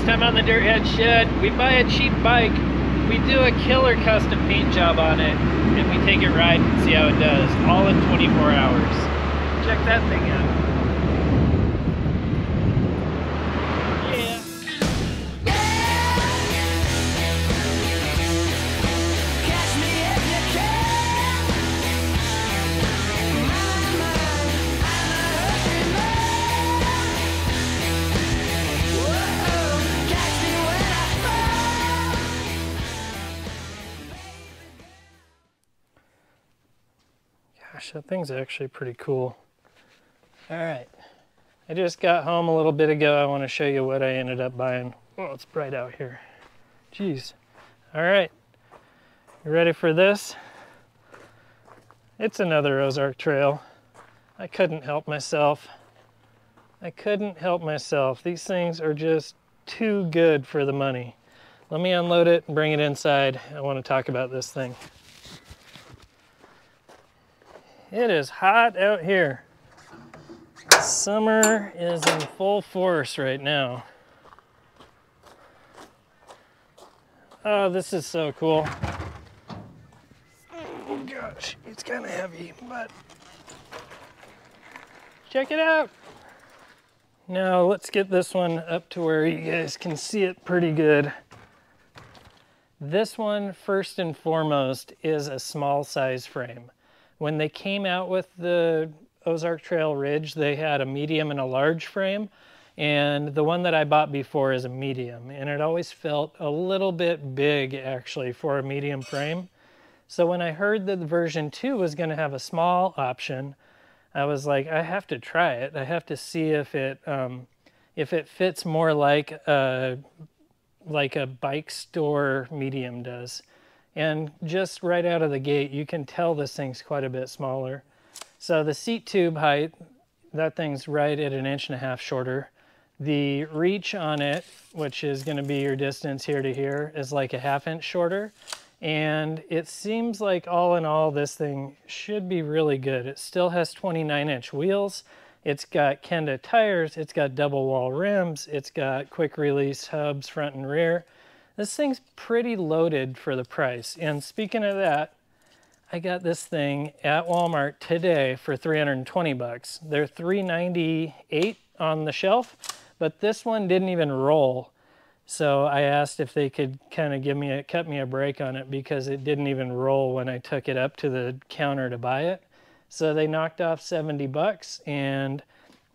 This time on the Dirthead Shed, we buy a cheap bike, we do a killer custom paint job on it, and we take it ride and see how it does, all in 24 hours. Check that thing out. Gosh, that thing's actually pretty cool. All right, I just got home a little bit ago. I want to show you what I ended up buying. Oh, it's bright out here. Jeez. All right, you ready for this? It's another Ozark Trail. I couldn't help myself. I couldn't help myself. These things are just too good for the money. Let me unload it and bring it inside. I want to talk about this thing. It is hot out here. Summer is in full force right now. Oh, this is so cool. Oh gosh, it's kind of heavy, but check it out. Now let's get this one up to where you guys can see it pretty good. This one, first and foremost, is a small size frame. When they came out with the Ozark Trail Ridge, they had a medium and a large frame, and the one that I bought before is a medium, and it always felt a little bit big actually for a medium frame. So when I heard that the version 2 was going to have a small option, I was like, I have to try it. I have to see if it fits more like a bike store medium does. And just right out of the gate, you can tell this thing's quite a bit smaller. So the seat tube height, that thing's right at 1.5 inches shorter. The reach on it, which is going to be your distance here to here, is like 1/2 inch shorter. And it seems like all in all, this thing should be really good. It still has 29-inch wheels. It's got Kenda tires. It's got double wall rims. It's got quick release hubs front and rear. This thing's pretty loaded for the price. And speaking of that, I got this thing at Walmart today for 320 bucks. They're $398 on the shelf, but this one didn't even roll. So I asked if they could kind of cut me a break on it because it didn't even roll when I took it up to the counter to buy it. So they knocked off 70 bucks and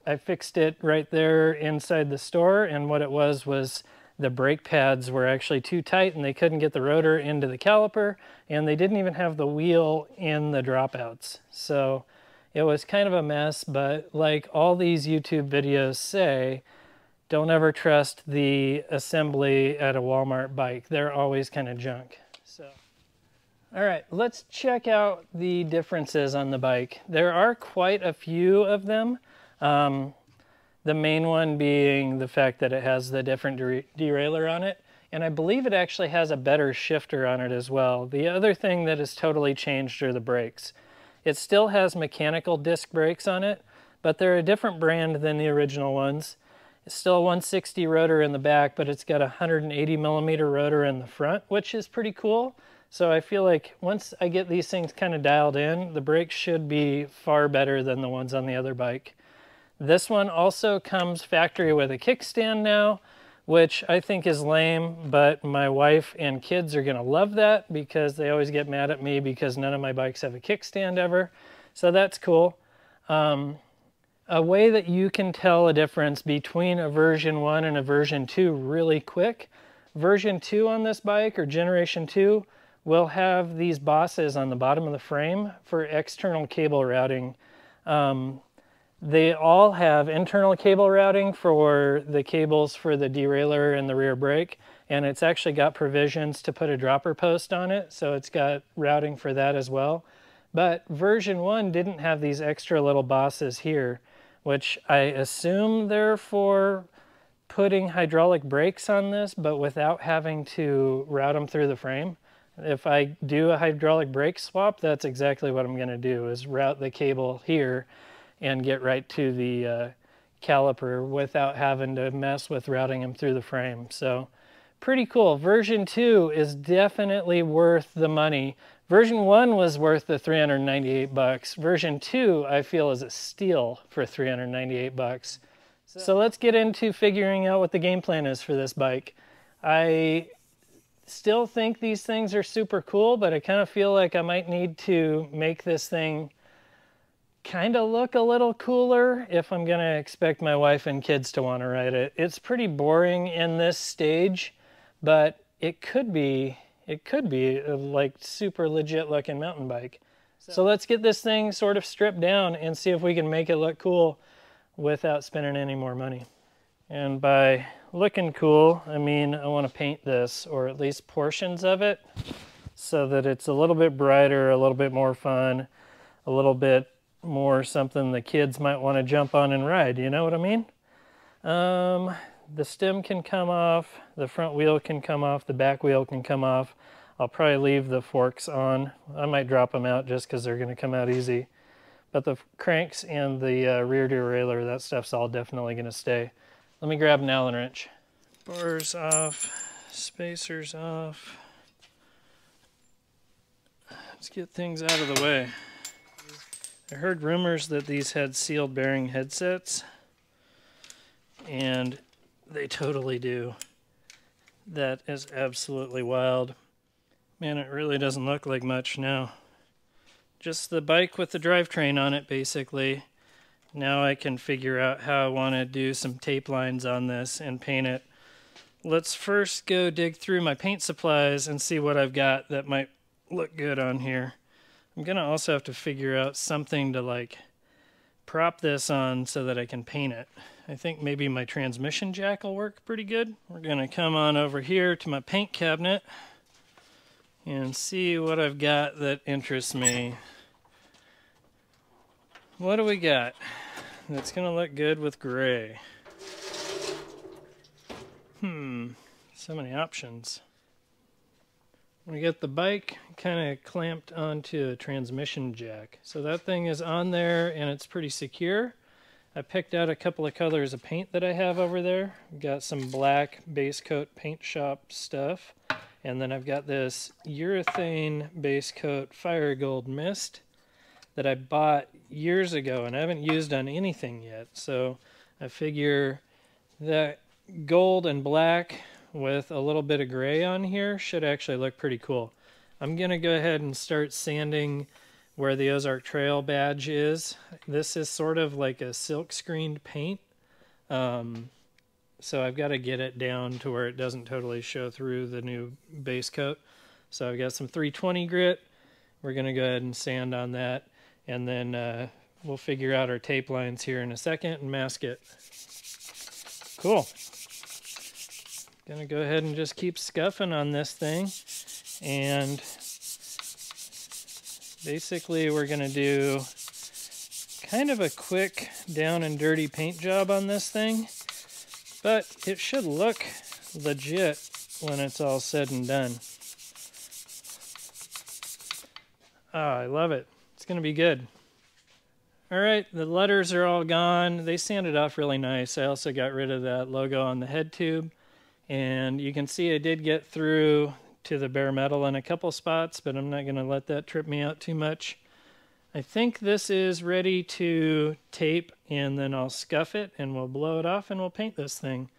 I fixed it right there inside the store, and what it was the brake pads were actually too tight and they couldn't get the rotor into the caliper, and they didn't even have the wheel in the dropouts. So it was kind of a mess, but like all these YouTube videos say, don't ever trust the assembly at a Walmart bike. They're always kind of junk. So, all right, let's check out the differences on the bike. There are quite a few of them. The main one being the fact that it has the different derailleur on it, and I believe it actually has a better shifter on it as well. The other thing that has totally changed are the brakes. It still has mechanical disc brakes on it, but they're a different brand than the original ones. It's still a 160 rotor in the back, but it's got a 180 millimeter rotor in the front, which is pretty cool. So I feel like once I get these things kind of dialed in, the brakes should be far better than the ones on the other bike. This one also comes factory with a kickstand now, which I think is lame, but my wife and kids are gonna love that because they always get mad at me because none of my bikes have a kickstand ever. So that's cool. A way that you can tell a difference between a version 1 and a version 2 really quick. Version 2 on this bike, or generation 2, will have these bosses on the bottom of the frame for external cable routing. They all have internal cable routing for the cables for the derailleur and the rear brake, and it's actually got provisions to put a dropper post on it, so it's got routing for that as well. But version 1 didn't have these extra little bosses here, which I assume they're for putting hydraulic brakes on this, but without having to route them through the frame. If I do a hydraulic brake swap, that's exactly what I'm going to do, is route the cable here and get right to the caliper without having to mess with routing them through the frame. So pretty cool. Version 2 is definitely worth the money. Version 1 was worth the 398 bucks. Version 2 I feel is a steal for 398 bucks. So let's get into figuring out what the game plan is for this bike. I still think these things are super cool, but I kind of feel like I might need to make this thing kind of look a little cooler if I'm going to expect my wife and kids to want to ride it. It's pretty boring in this stage, but it could be a like super legit looking mountain bike. So let's get this thing sort of stripped down and see if we can make it look cool without spending any more money. And by looking cool, I mean I want to paint this, or at least portions of it, so that it's a little bit brighter, a little bit more fun, a little bit more something the kids might want to jump on and ride, you know what I mean? The stem can come off, the front wheel can come off, the back wheel can come off. I'll probably leave the forks on. I might drop them out just because they're going to come out easy. But the cranks and the rear derailleur, that stuff's all definitely going to stay. Let me grab an Allen wrench. Bars off, spacers off. Let's get things out of the way. I heard rumors that these had sealed bearing headsets, and they totally do. That is absolutely wild. Man, it really doesn't look like much now. Just the bike with the drivetrain on it, basically. Now I can figure out how I want to do some tape lines on this and paint it. Let's first go dig through my paint supplies and see what I've got that might look good on here. I'm going to also have to figure out something to like prop this on so that I can paint it. I think maybe my transmission jack will work pretty good. We're going to come on over here to my paint cabinet and see what I've got that interests me. What do we got that's going to look good with gray? So many options. We got the bike kind of clamped onto a transmission jack. So that thing is on there and it's pretty secure. I picked out a couple of colors of paint that I have over there. I've got some black base coat paint shop stuff. And then I've got this urethane base coat fire gold mist that I bought years ago and I haven't used on anything yet. So I figure that gold and black with a little bit of gray on here should actually look pretty cool. I'm going to go ahead and start sanding where the Ozark Trail badge is. This is sort of like a silk screened paint. So I've got to get it down to where it doesn't totally show through the new base coat. So I've got some 320 grit. We're going to go ahead and sand on that. And then we'll figure out our tape lines here in a second and mask it. Cool. Gonna go ahead and just keep scuffing on this thing. And basically we're gonna do kind of a quick down and dirty paint job on this thing. But it should look legit when it's all said and done. Oh, I love it. It's going to be good. All right, the letters are all gone. They sanded off really nice. I also got rid of that logo on the head tube. And you can see I did get through to the bare metal in a couple spots, but I'm not going to let that trip me out too much. I think this is ready to tape, and then I'll scuff it and we'll blow it off and we'll paint this thing.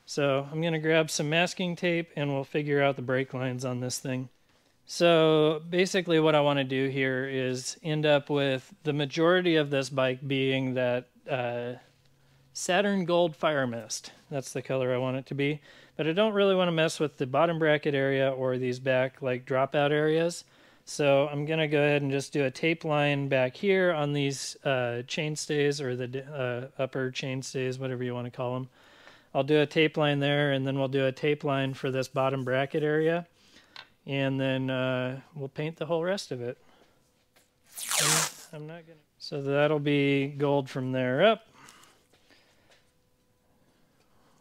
So I'm going to grab some masking tape and we'll figure out the brake lines on this thing. So basically what I want to do here is end up with the majority of this bike being that Saturn Gold Fire Mist. That's the color I want it to be. But I don't really want to mess with the bottom bracket area or these back like dropout areas. So I'm going to go ahead and just do a tape line back here on these chainstays, or the upper chainstays, whatever you want to call them. I'll do a tape line there, and then we'll do a tape line for this bottom bracket area. And then we'll paint the whole rest of it. I'm not gonna. So that'll be gold from there up.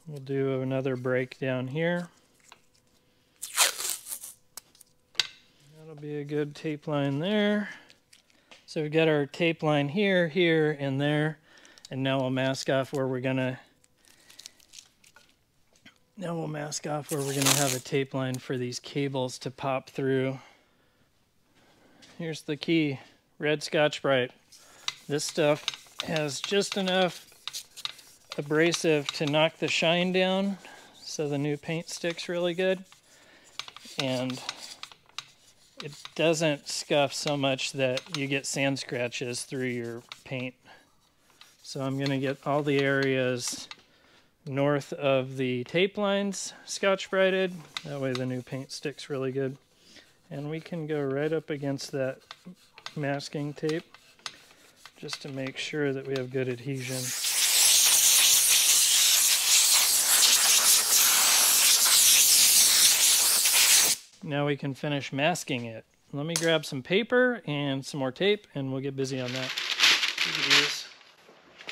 We'll do another break down here. That'll be a good tape line there. So we've got our tape line here, here, and there. And now we'll mask off where we're gonna have a tape line for these cables to pop through. Here's the key, red Scotch-Brite. This stuff has just enough abrasive to knock the shine down so the new paint sticks really good. And it doesn't scuff so much that you get sand scratches through your paint. So I'm going to get all the areas north of the tape lines Scotch-Brited. That way the new paint sticks really good. And we can go right up against that masking tape just to make sure that we have good adhesion. Now we can finish masking it. Let me grab some paper and some more tape and we'll get busy on that. You can use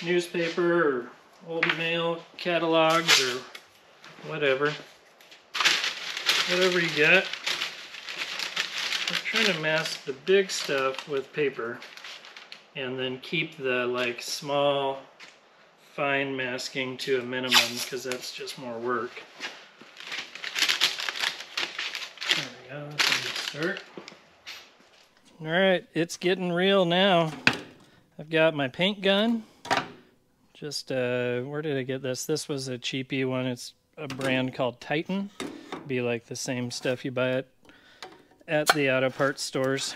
newspaper or old mail catalogs or whatever. Whatever you got. I'm trying to mask the big stuff with paper and then keep the like small fine masking to a minimum because that's just more work. There we go, that's a good start. Alright, it's getting real now. I've got my paint gun. Just, where did I get this? This was a cheapy one. It's a brand called Titan. Be like the same stuff you buy at the auto parts stores.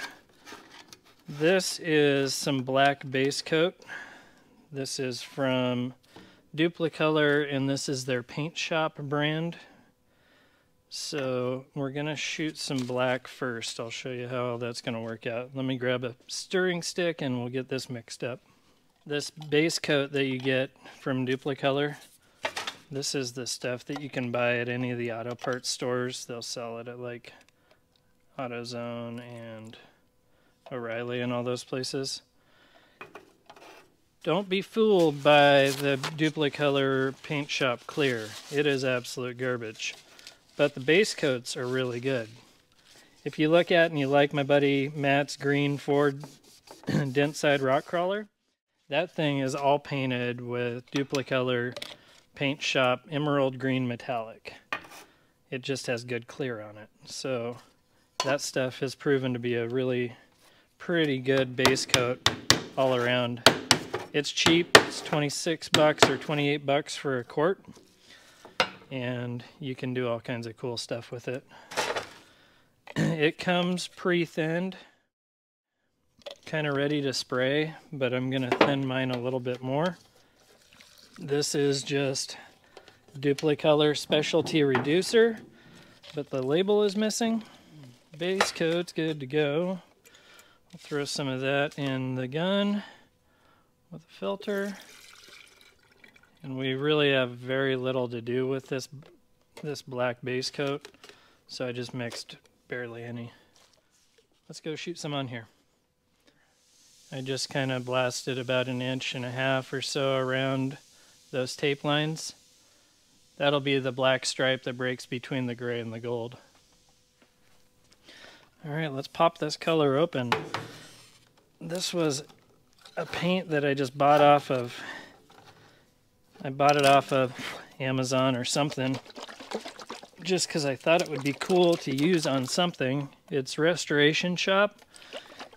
This is some black base coat. This is from Duplicolor, and this is their Paint Shop brand. So we're gonna shoot some black first. I'll show you how that's gonna work out. Let me grab a stirring stick and we'll get this mixed up. This base coat that you get from Duplicolor, this is the stuff that you can buy at any of the auto parts stores. They'll sell it at like AutoZone and O'Reilly and all those places. Don't be fooled by the Duplicolor Paint Shop Clear. It is absolute garbage. But the base coats are really good. If you look at and you like my buddy Matt's green Ford Dent Side Rock Crawler, that thing is all painted with Duplicolor Paint Shop Emerald Green Metallic. It just has good clear on it. So that stuff has proven to be a really pretty good base coat all around. It's cheap. It's 26 bucks or 28 bucks for a quart. And you can do all kinds of cool stuff with it. It comes pre-thinned, kind of ready to spray, but I'm going to thin mine a little bit more. This is just Duplicolor Specialty Reducer, but the label is missing. Base coat's good to go. I'll throw some of that in the gun with a filter. And we really have very little to do with this black base coat, so I just mixed barely any. Let's go shoot some on here. I just kind of blasted about 1.5 inches or so around those tape lines. That'll be the black stripe that breaks between the gray and the gold. Alright, let's pop this color open. This was a paint that I just bought off of... I bought it off of Amazon or something just because I thought it would be cool to use on something. It's Restoration Shop,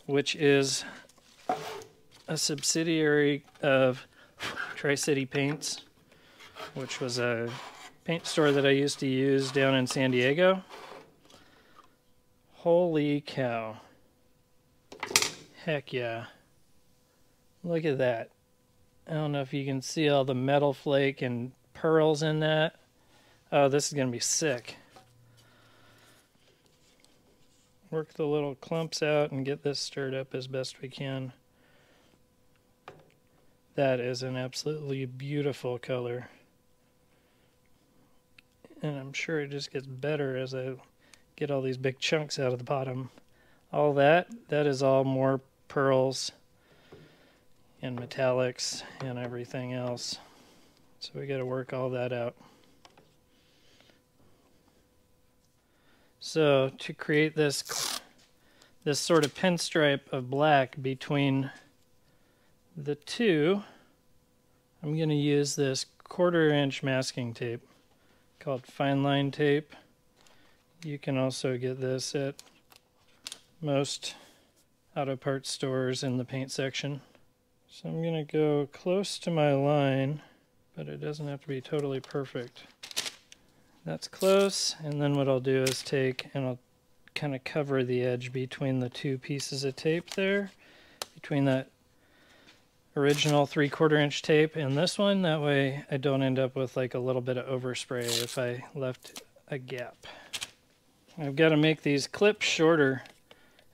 which is a subsidiary of Tri-City Paints, which was a paint store that I used to use down in San Diego. Holy cow. Heck yeah. Look at that. I don't know if you can see all the metal flake and pearls in that. Oh, this is going to be sick. Work the little clumps out and get this stirred up as best we can. That is an absolutely beautiful color. And I'm sure it just gets better as I get all these big chunks out of the bottom. All that is all more pearls and metallics and everything else. So we got to work all that out. So to create this sort of pinstripe of black between the two, I'm going to use this 1/4 inch masking tape called fine line tape. You can also get this at most auto parts stores in the paint section. So I'm going to go close to my line, but it doesn't have to be totally perfect. That's close, and then what I'll do is take and I'll kind of cover the edge between the two pieces of tape there, between that original 3/4 inch tape and this one. That way I don't end up with like a little bit of overspray if I left a gap. I've got to make these clips shorter.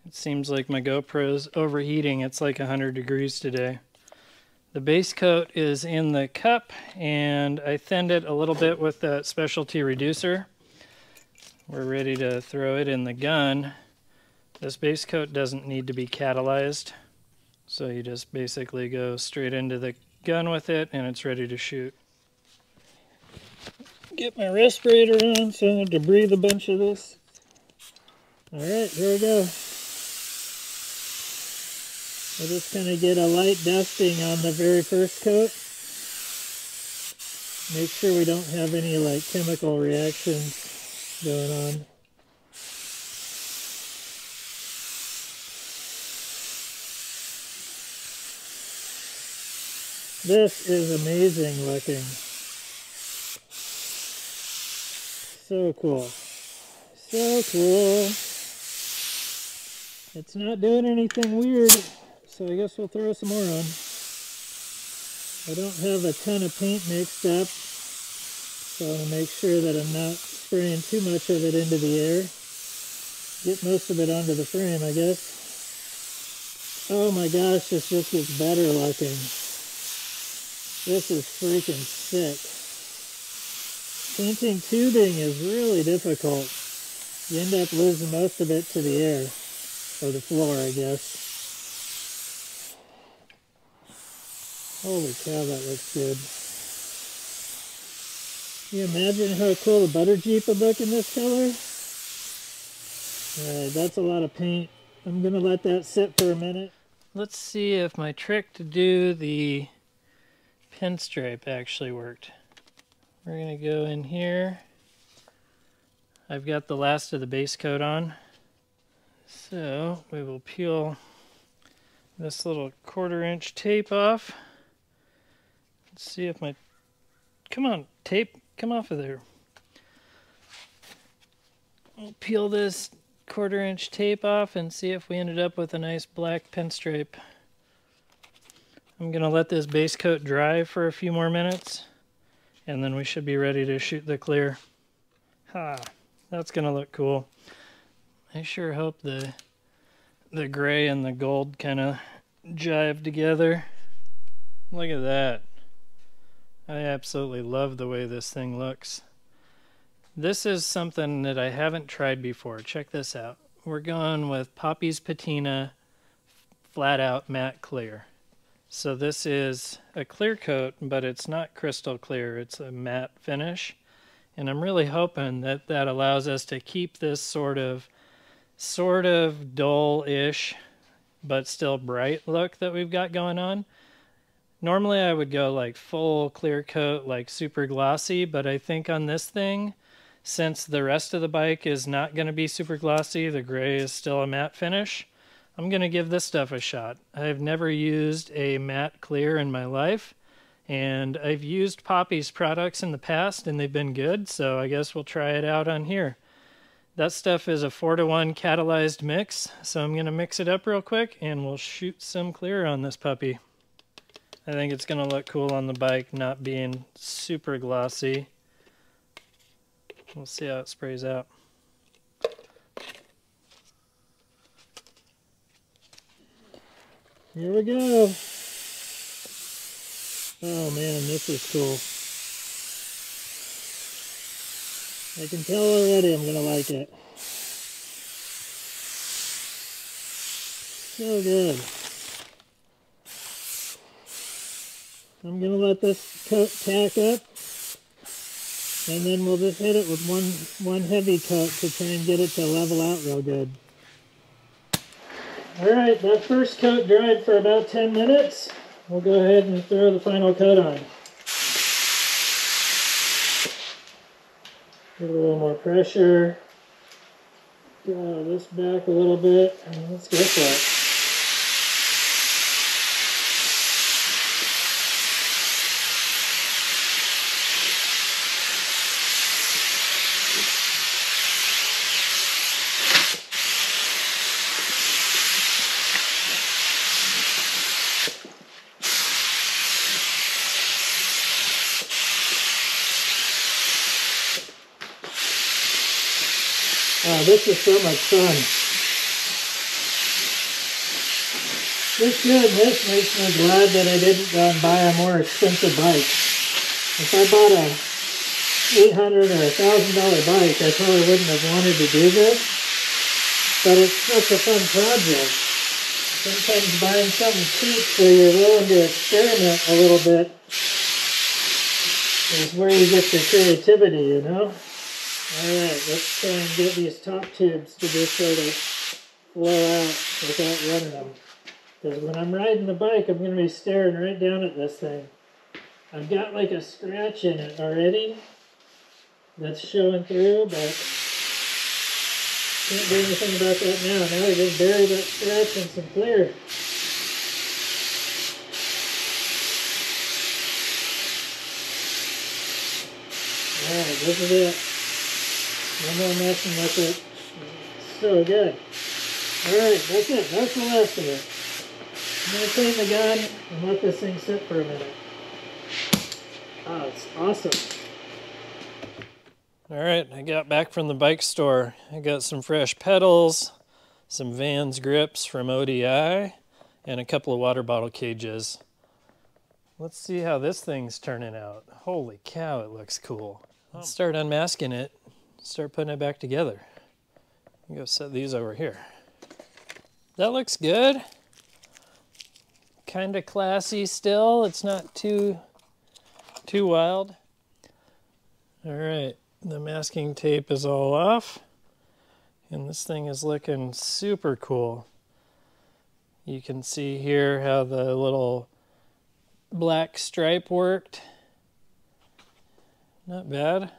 It seems like my GoPro's overheating. It's like 100 degrees today. The base coat is in the cup, and I thinned it a little bit with that specialty reducer. We're ready to throw it in the gun. This base coat doesn't need to be catalyzed, so you just basically go straight into the gun with it and it's ready to shoot. Get my respirator on so I don't have to breathe a bunch of this. Alright, here we go. I'll just kind of get a light dusting on the very first coat. Make sure we don't have any like chemical reactions going on. This is amazing looking. So cool. So cool. It's not doing anything weird, so I guess we'll throw some more on. I don't have a ton of paint mixed up, so I want to make sure that I'm not spraying too much of it into the air. Get most of it onto the frame, I guess. Oh my gosh, this just gets better looking. This is freaking sick. Painting tubing is really difficult. You end up losing most of it to the air, or the floor, I guess. Holy cow, that looks good. Can you imagine how cool the butter Jeep would look in this color? Alright, that's a lot of paint. I'm going to let that sit for a minute. Let's see if my trick to do the pinstripe actually worked. We're going to go in here. I've got the last of the base coat on. So we will peel this little 1/4 inch tape off. Let's see if my... Come on, tape, come off of there. We'll peel this 1/4 inch tape off and see if we ended up with a nice black pinstripe. I'm going to let this base coat dry for a few more minutes, and then we should be ready to shoot the clear. Ha! That's going to look cool. I sure hope the gray and the gold kind of jive together. Look at that. I absolutely love the way this thing looks. This is something that I haven't tried before. Check this out. We're going with Poppy's Patina Flat Out Matte Clear. So this is a clear coat, but it's not crystal clear. It's a matte finish. And I'm really hoping that that allows us to keep this sort of dull-ish, but still bright look that we've got going on. Normally I would go like full clear coat, like super glossy, but I think on this thing, since the rest of the bike is not going to be super glossy, the gray is still a matte finish, I'm going to give this stuff a shot. I've never used a matte clear in my life, and I've used Poppy's products in the past and they've been good, so I guess we'll try it out on here. That stuff is a 4-to-1 catalyzed mix, so I'm going to mix it up real quick and we'll shoot some clear on this puppy. I think it's going to look cool on the bike, not being super glossy. We'll see how it sprays out. Here we go. Oh man, this is cool. I can tell already I'm going to like it. So good. I'm going to let this coat tack up, and then we'll just hit it with one heavy coat to try and get it to level out real good. Alright, that first coat dried for about 10 minutes. We'll go ahead and throw the final coat on. Get a little more pressure. Dial this back a little bit, and let's go for it. Oh, this is so much fun. This goodness makes me glad that I didn't go and buy a more expensive bike. If I bought a $800 or $1,000 bike, I probably wouldn't have wanted to do this. But it's such a fun project. Sometimes buying something cheap so you're willing to experiment a little bit is where you get your creativity, you know? Alright, let's try and get these top tubes to just sort of flow out without running them. Because when I'm riding the bike, I'm going to be staring right down at this thing. I've got like a scratch in it already that's showing through, but can't do anything about that now. Now I just bury that scratch in some clear. Alright, this is it. No more messing with it. So good. Alright, that's it. That's the last of it. I'm going to clean the gun and let this thing sit for a minute. Oh, it's awesome. Alright, I got back from the bike store. I got some fresh pedals, some Vans grips from ODI, and a couple of water bottle cages. Let's see how this thing's turning out. Holy cow, it looks cool. Let's start unmasking it. Start putting it back together. I'm gonna set these over here. That looks good. Kind of classy still. It's not too wild. All right, the masking tape is all off, and this thing is looking super cool. You can see here how the little black stripe worked. Not bad.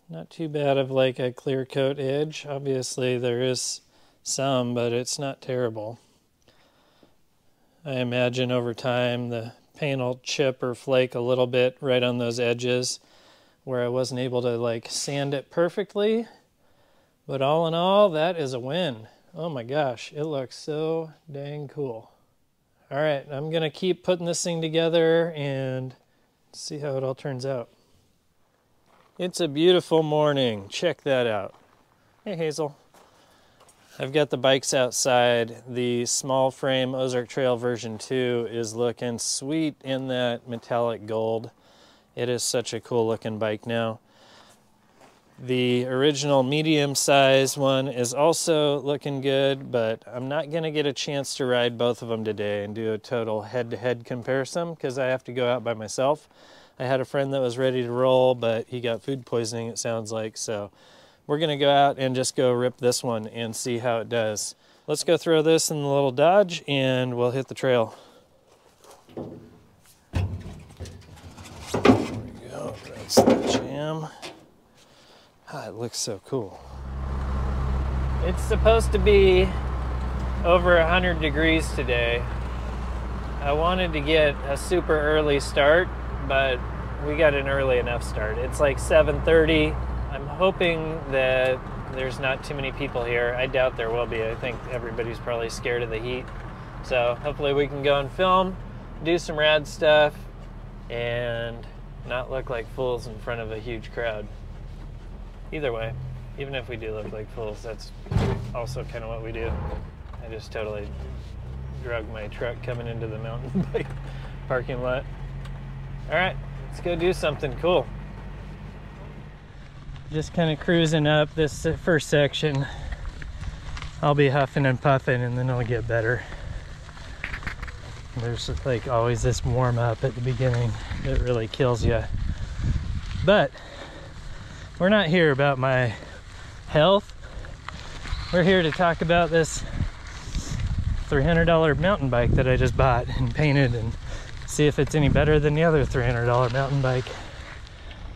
Not too bad of like a clear coat edge. Obviously there is some, but it's not terrible. I imagine over time the paint will chip or flake a little bit right on those edges where I wasn't able to like sand it perfectly. But all in all, that is a win. Oh my gosh, it looks so dang cool. All right, I'm gonna keep putting this thing together and see how it all turns out. It's a beautiful morning. Check that out. Hey, Hazel. I've got the bikes outside. The small frame Ozark Trail version 2 is looking sweet in that metallic gold. It is such a cool looking bike now. The original medium size one is also looking good, but I'm not going to get a chance to ride both of them today and do a total head-to-head comparison because I have to go out by myself. I had a friend that was ready to roll, but he got food poisoning, it sounds like, so we're going to go out and just go rip this one and see how it does. Let's go throw this in the little Dodge and we'll hit the trail. There we go, that's the jam. Ah, it looks so cool. It's supposed to be over 100 degrees today. I wanted to get a super early start, but we got an early enough start. It's like 7:30. I'm hoping that there's not too many people here. I doubt there will be. I think everybody's probably scared of the heat. So hopefully we can go and film, do some rad stuff, and not look like fools in front of a huge crowd. Either way, even if we do look like fools, that's also kind of what we do. I just totally drug my truck coming into the mountain bike parking lot. All right, let's go do something cool. Just kind of cruising up this first section. I'll be huffing and puffing and then it'll get better. There's like always this warm up at the beginning that really kills you. But we're not here about my health. We're here to talk about this $300 mountain bike that I just bought and painted and see if it's any better than the other $300 mountain bike.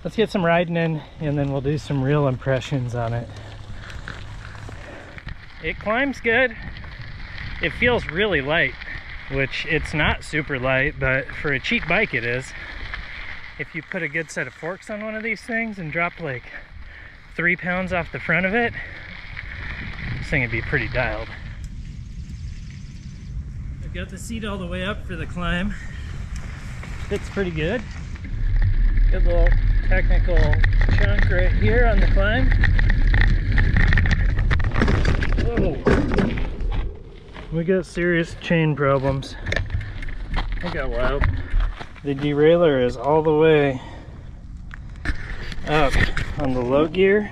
Let's get some riding in, and then we'll do some real impressions on it. It climbs good. It feels really light, which it's not super light, but for a cheap bike it is. If you put a good set of forks on one of these things and drop like 3 pounds off the front of it, this thing would be pretty dialed. I've got the seat all the way up for the climb. Fits pretty good. Good little technical chunk right here on the climb. Whoa. We got serious chain problems. I got wild. The derailleur is all the way up on the low gear,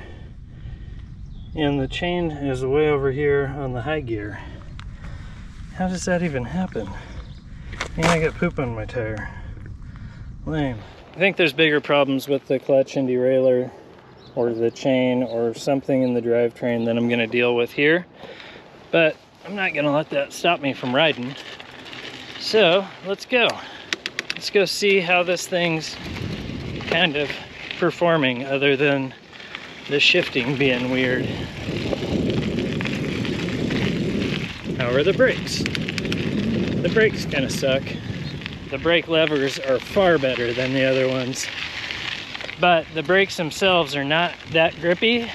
and the chain is way over here on the high gear. How does that even happen? And I got poop on my tire. Lame. I think there's bigger problems with the clutch and derailleur, or the chain, or something in the drivetrain that I'm going to deal with here. But I'm not going to let that stop me from riding. So let's go. Let's go see how this thing's kind of performing, other than the shifting being weird. How are the brakes? The brakes kind of suck. The brake levers are far better than the other ones, but the brakes themselves are not that grippy.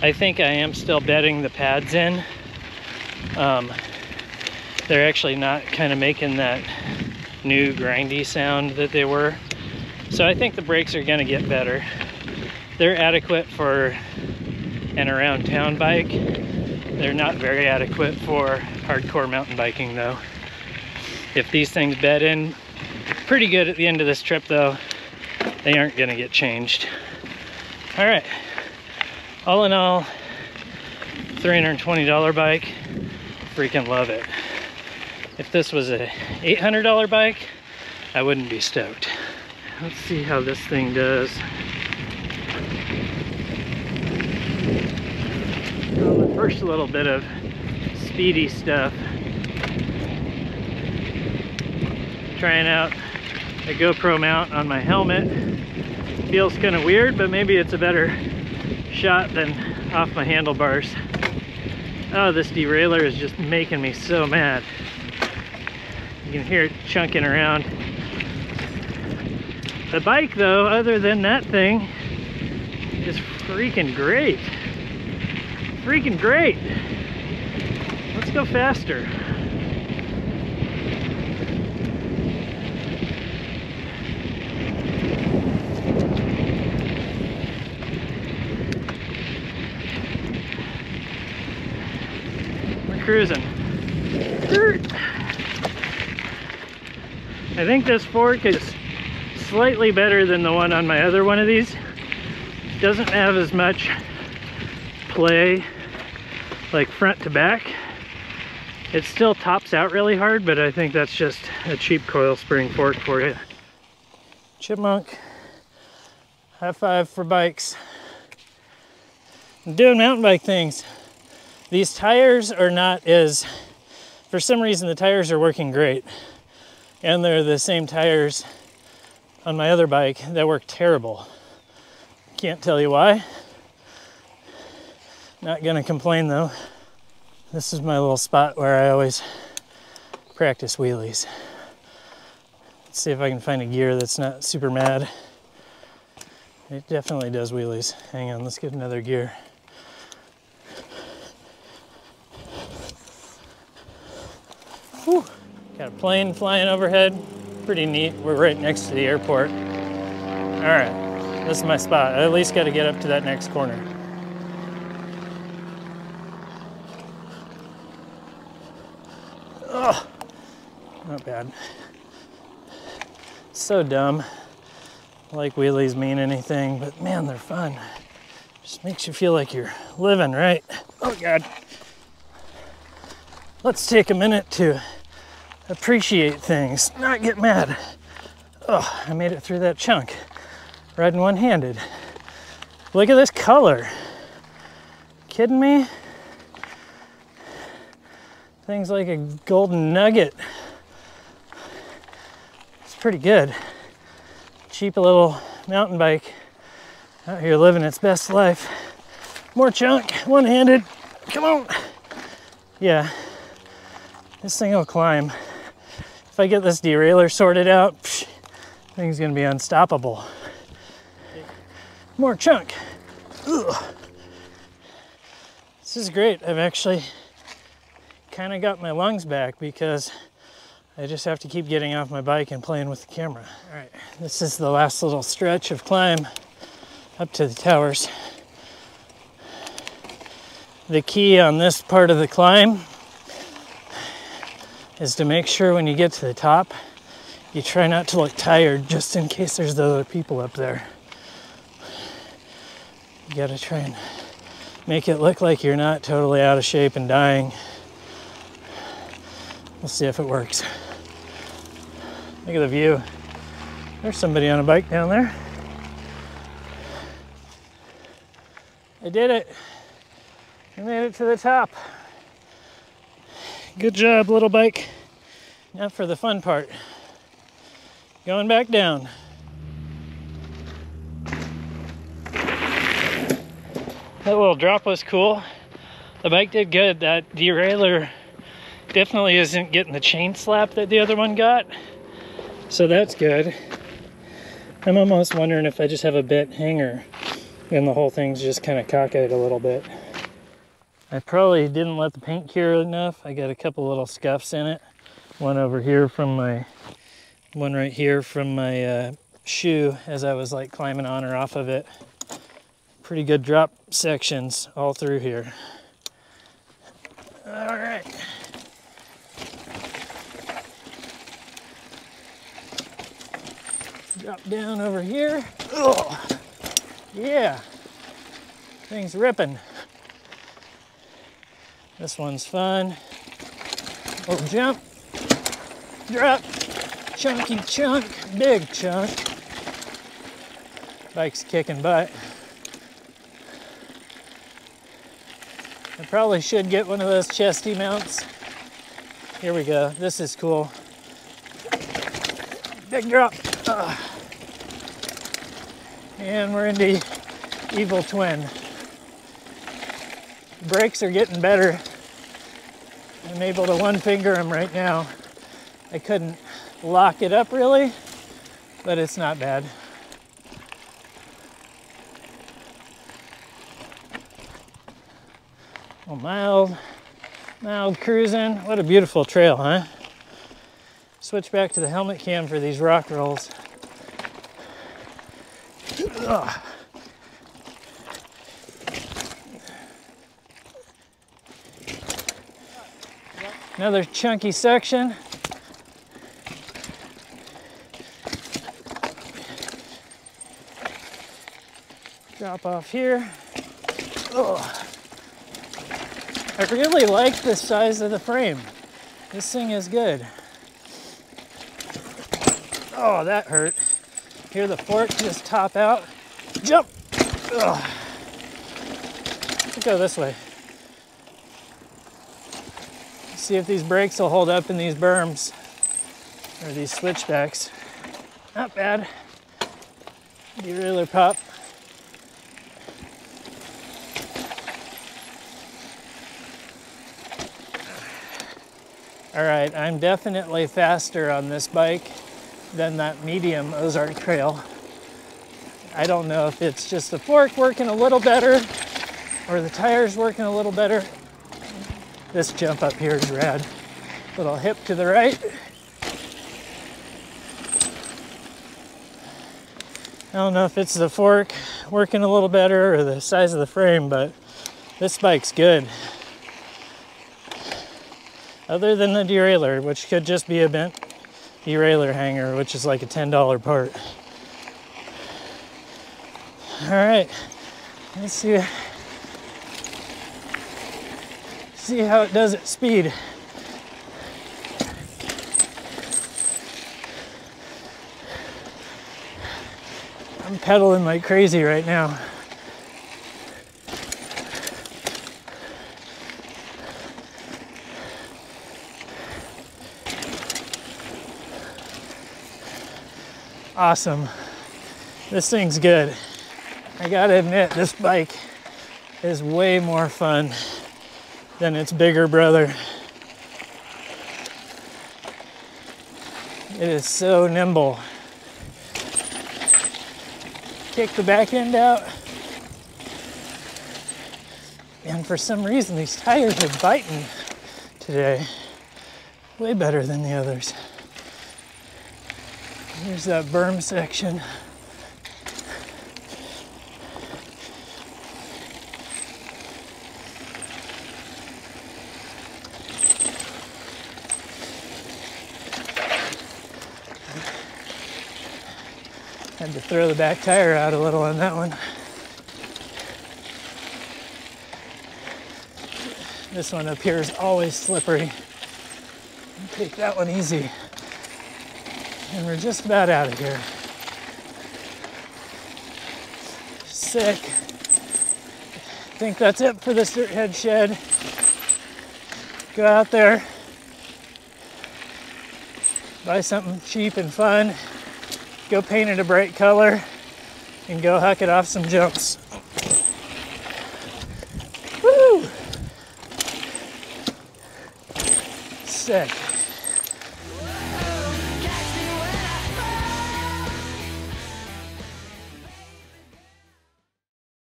I think I am still bedding the pads in. They're actually not kind of making that new grindy sound that they were. So I think the brakes are going to get better. They're adequate for an around town bike. They're not very adequate for hardcore mountain biking though. If these things bed in pretty good at the end of this trip though, they aren't going to get changed. All right, all in all, $320 bike, freaking love it. If this was a $800 bike, I wouldn't be stoked. Let's see how this thing does. Well, the first little bit of speedy stuff. Trying out a GoPro mount on my helmet. Feels kind of weird, but maybe it's a better shot than off my handlebars. Oh, this derailleur is just making me so mad. You can hear it chunking around. The bike though, other than that thing, is freaking great. Freaking great. Let's go faster. We're cruising. I think this fork is slightly better than the one on my other one of these. Doesn't have as much play, like front to back. It still tops out really hard, but I think that's just a cheap coil spring fork for you. Chipmunk, high five for bikes. I'm doing mountain bike things. These tires are not as, for some reason the tires are working great. And they're the same tires on my other bike that work terrible. Can't tell you why. Not gonna complain though. This is my little spot where I always practice wheelies. Let's see if I can find a gear that's not super mad. It definitely does wheelies. Hang on, let's get another gear. Whew. Got a plane flying overhead. Pretty neat. We're right next to the airport. All right, this is my spot. I at least got to get up to that next corner. Oh, not bad. So dumb. Like wheelies mean anything, but man, they're fun. Just makes you feel like you're living, right? Oh God. Let's take a minute to appreciate things, not get mad. Oh, I made it through that chunk, riding one-handed. Look at this color. Kidding me? Thing's like a golden nugget. It's pretty good. Cheap little mountain bike Out here living its best life. More chunk, one-handed. Come on. Yeah, this thing will climb. If I get this derailleur sorted out, thing's gonna be unstoppable. More chunk. Ugh. This is great. I've actually kind of got my lungs back because I just have to keep getting off my bike and playing with the camera. All right, this is the last little stretch of climb up to the towers. The key on this part of the climb is to make sure when you get to the top, you try not to look tired just in case there's other people up there. You gotta try and make it look like you're not totally out of shape and dying. We'll see if it works. Look at the view. There's somebody on a bike down there. I did it. I made it to the top. Good job, little bike. Now for the fun part. Going back down. That little drop was cool. The bike did good. That derailleur definitely isn't getting the chain slap that the other one got. So that's good. I'm almost wondering if I just have a bit hanger and the whole thing's just kind of cockeyed a little bit. I probably didn't let the paint cure enough. I got a couple little scuffs in it. One over here from my, one right here from my shoe as I was like climbing on or off of it. Pretty good drop sections all through here. All right. Drop down over here. Oh, yeah. Thing's ripping. This one's fun. Little jump, drop, chunky chunk, big chunk. Bike's kicking butt. I probably should get one of those chesty mounts. Here we go. This is cool. Big drop. And we're into Evil Twin. Brakes are getting better. I'm able to one finger them right now. I couldn't lock it up really, but it's not bad. Well, mild cruising. What a beautiful trail, huh? Switch back to the helmet cam for these rock rolls. Ugh. Another chunky section. Drop off here. Ugh. I really like the size of the frame. This thing is good. Oh, that hurt. Hear the fork just top out. Jump! Ugh. Let's go this way. See if these brakes will hold up in these berms or these switchbacks. Not bad. Derailleur pop. All right, I'm definitely faster on this bike than that medium Ozark Trail. I don't know if it's just the fork working a little better or the tires working a little better. This jump up here is rad. Little hip to the right. I don't know if it's the fork working a little better or the size of the frame, but this bike's good. Other than the derailleur, which could just be a bent derailleur hanger, which is like a $10 part. All right, let's see how it does at speed. I'm pedaling like crazy right now. Awesome. This thing's good. I gotta admit, this bike is way more fun than its bigger brother. It is so nimble. Kick the back end out. And for some reason, these tires are biting today. Way better than the others. Here's that berm section. Had to throw the back tire out a little on that one. This one up here is always slippery. Take that one easy. And we're just about out of here. Sick. I think that's it for this dirt head shed. Go out there, buy something cheap and fun, go paint it a bright color, and go huck it off some jumps. Woo! Sick.